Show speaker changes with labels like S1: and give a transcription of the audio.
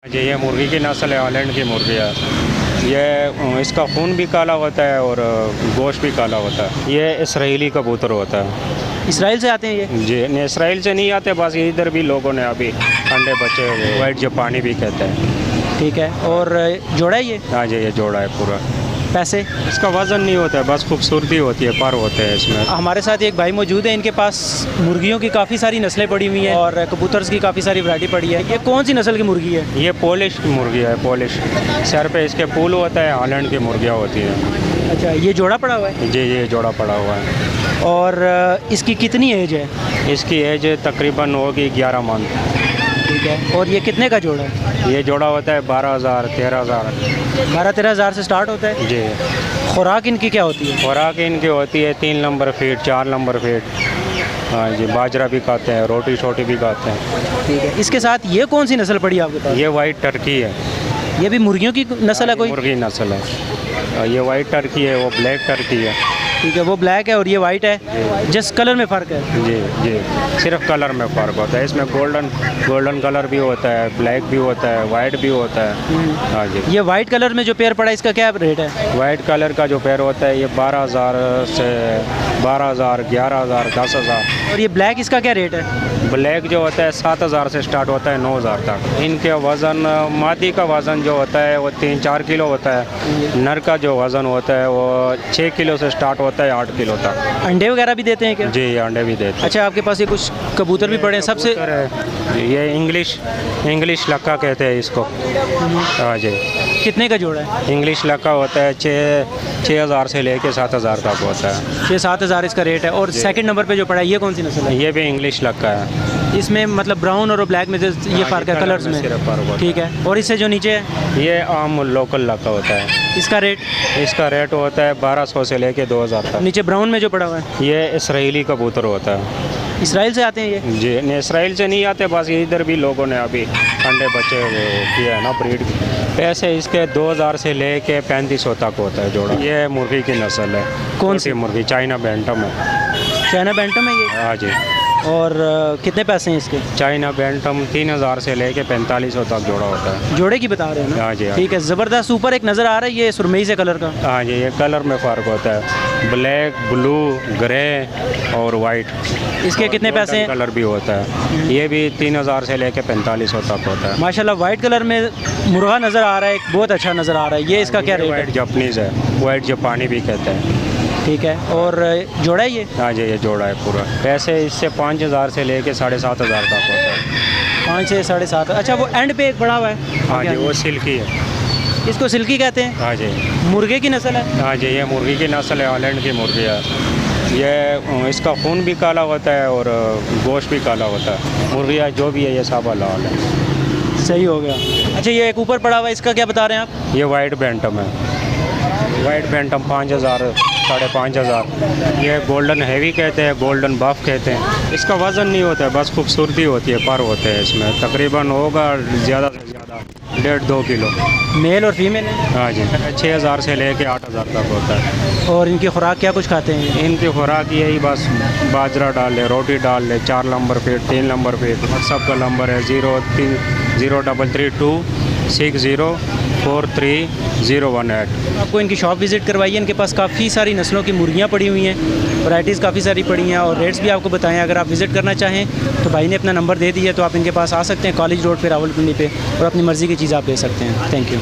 S1: जी ये मुर्गी की नस्ल है, हॉलैंड की मुर्गी है। ये इसका खून भी काला होता है और गोश्त भी काला होता है। ये इसराइली कबूतर होता है।
S2: इसराइल से आते हैं ये?
S1: जी नहीं, इसराइल से नहीं आते, बस इधर भी लोगों ने अभी अंडे बचे हुए, वाइट जापानी भी कहते हैं।
S2: ठीक है। और जोड़ा है ये?
S1: हाँ जी ये जोड़ा है पूरा।
S2: पैसे?
S1: इसका वज़न नहीं होता है, बस खूबसूरती होती है, पर होते हैं इसमें।
S2: हमारे साथ एक भाई मौजूद है, इनके पास मुर्गियों की काफ़ी सारी नस्लें पड़ी हुई हैं और कबूतर्स की काफ़ी सारी वैरायटी पड़ी है। ये कौन सी नस्ल की मुर्गी है?
S1: ये पॉलिश मुर्गी है, पॉलिश। सर पे इसके पूल होता है, हॉलैंड की मुर्गियाँ होती है।
S2: अच्छा, ये जोड़ा पड़ा हुआ है?
S1: जी ये जोड़ा पड़ा हुआ है।
S2: और इसकी कितनी एज है?
S1: इसकी एज तकरीबन होगी 11 मंथ।
S2: ठीक है। और ये कितने का जोड़ा है?
S1: ये जोड़ा होता है 12,000 13,000।
S2: 12-13 हज़ार से स्टार्ट होता है?
S1: जी।
S2: खुराक इनकी क्या होती है?
S1: खुराक इनकी होती है 3 नंबर फीड, 4 नंबर फीड। हाँ जी, बाजरा भी खाते हैं, रोटी छोटी भी खाते हैं।
S2: ठीक है। इसके साथ ये कौन सी नस्ल पड़ी है आपके पास?
S1: ये वाइट टर्की है।
S2: ये भी मुर्गियों की नस्ल है कोई?
S1: मुर्गी नस्ल है। ये वाइट टर्की है, वो ब्लैक टर्की है।
S2: ठीक है, वो ब्लैक है और ये वाइट है, जिस कलर में फ़र्क है?
S1: जी जी, सिर्फ कलर में फ़र्क होता है। इसमें गोल्डन कलर भी होता है, ब्लैक भी होता है, वाइट भी होता है। हाँ जी।
S2: ये वाइट कलर में जो पेयर पड़ा है, इसका क्या रेट है?
S1: वाइट कलर का जो पेयर होता है ये 12,000 से 12,000, 11,000, 10,000।
S2: और ये ब्लैक, इसका क्या रेट है?
S1: ब्लैक जो होता है 7,000 से स्टार्ट होता है 9,000 तक। इनके वज़न, मादी का वज़न जो होता है वो 3-4 किलो होता है। नर का जो वज़न होता है वो 6 किलो से स्टार्ट होता है 8 किलो तक।
S2: अंडे वगैरह भी देते हैं क्या?
S1: जी अंडे भी देते हैं।
S2: अच्छा, आपके पास ये कुछ कबूतर भी पड़े हैं सबसे?
S1: ये इंग्लिश लक्का कहते हैं इसको। हाँ जी।
S2: कितने का जोड़ा है?
S1: इंग्लिश लक्का होता है 6,000 से लेके 7,000 तक होता है।
S2: 6-7 हज़ार इसका रेट है। और सेकंड नंबर पे जो पड़ा है, ये कौन सी नस्ल है?
S1: ये भी इंग्लिश लक्का है।
S2: इसमें मतलब ब्राउन और ब्लैक में ये फ़र्क है कलर्स में?
S1: सिर्फ फ़र्क होता है।
S2: ठीक है। और इससे जो नीचे है,
S1: ये आम लोकल लक्का होता है।
S2: इसका रेट?
S1: इसका रेट होता है 1200 से लेके 2,000 तक।
S2: नीचे ब्राउन में जो पड़ा हुआ है,
S1: ये इसराइली कबूतर होता है।
S2: इसराइल से आते हैं ये?
S1: जी नहीं, इसराइल से नहीं आते, बस इधर भी लोगों ने अभी अंडे बचे हुए किया है ना ब्रीड। पैसे इसके 2,000 से लेके 3500 तक होता है जोड़ा। ये मुर्गी की नस्ल है।
S2: कौन सी
S1: मुर्गी? चाइना बैंटम है।
S2: चाइना बैंटम है ये?
S1: हाँ जी।
S2: और कितने पैसे हैं इसके?
S1: चाइना बैंटम 3,000 से लेके 4500 तक जोड़ा होता है।
S2: जोड़े की बता रहे हैं ना?
S1: हाँ जी हाँ।
S2: ठीक है। ज़बरदस्त। ऊपर एक नज़र आ रहा है, ये सुरमई से कलर का?
S1: हाँ जी, ये कलर में फ़र्क होता है, ब्लैक, ब्लू, ग्रे और वाइट।
S2: इसके कितने पैसे हैं?
S1: कलर भी होता है। ये भी 3,000 से लेके 4500 तक होता है।
S2: माशाल्लाह, वाइट कलर में मुर्गा नज़र आ रहा है, एक बहुत अच्छा नज़र आ रहा है। ये इसका क्या रेट
S1: वाइट
S2: है?
S1: जापानीज़ है, वाइट जापानी भी कहते हैं।
S2: ठीक है। और जोड़ा है ये?
S1: हाँ जी ये जोड़ा है पूरा। पैसे इससे 5,000 से लेके 7,500 तक होता है।
S2: 5 से 7.5। अच्छा, वो एंड पे एक बड़ा हुआ है?
S1: हाँ जी वो सिल्की है।
S2: इसको सिल्की कहते हैं?
S1: हाँ जी।
S2: मुर्गे की नस्ल है?
S1: हाँ जी ये मुर्गी की नस्ल है, हॉलैंड की मुर्गी है। ये इसका खून भी काला होता है और गोश्त भी काला होता है। मुर्गियाँ जो भी है ये सब लाल है।
S2: सही हो गया। अच्छा, ये एक ऊपर पड़ा हुआ है, इसका क्या बता रहे हैं आप?
S1: ये वाइट बैंटम है। White bantam 5,000, 5,500। ये गोल्डन हैवी कहते हैं, गोल्डन बफ कहते हैं। इसका वज़न नहीं होता है, बस खूबसूरती होती है, पर होते हैं इसमें। तकरीबन होगा ज़्यादा से ज़्यादा 1.5-2 किलो।
S2: मेल और फीमेल है?
S1: हाँ जी। 6,000 से लेके 8,000 तक होता है।
S2: और इनकी खुराक क्या कुछ खाते हैं?
S1: इनकी खुराक यही बस बाजरा डाल ले, रोटी डाल ले, 4 number feed, 3 number feed. WhatsApp का नंबर है 0332 6043
S2: आपको इनकी शॉप विज़िट करवाइए। इनके पास काफ़ी सारी नस्लों की मुर्गियाँ पड़ी हुई हैं, वैराइटीज़ काफ़ी सारी पड़ी हैं और रेट्स भी आपको बताएं। अगर आप विज़िट करना चाहें तो भाई ने अपना नंबर दे दिया, तो आप इनके पास आ सकते हैं कॉलेज रोड पे, रावलपिंडी पे, और अपनी मर्ज़ी की चीज़ आप ले सकते हैं। Thank you.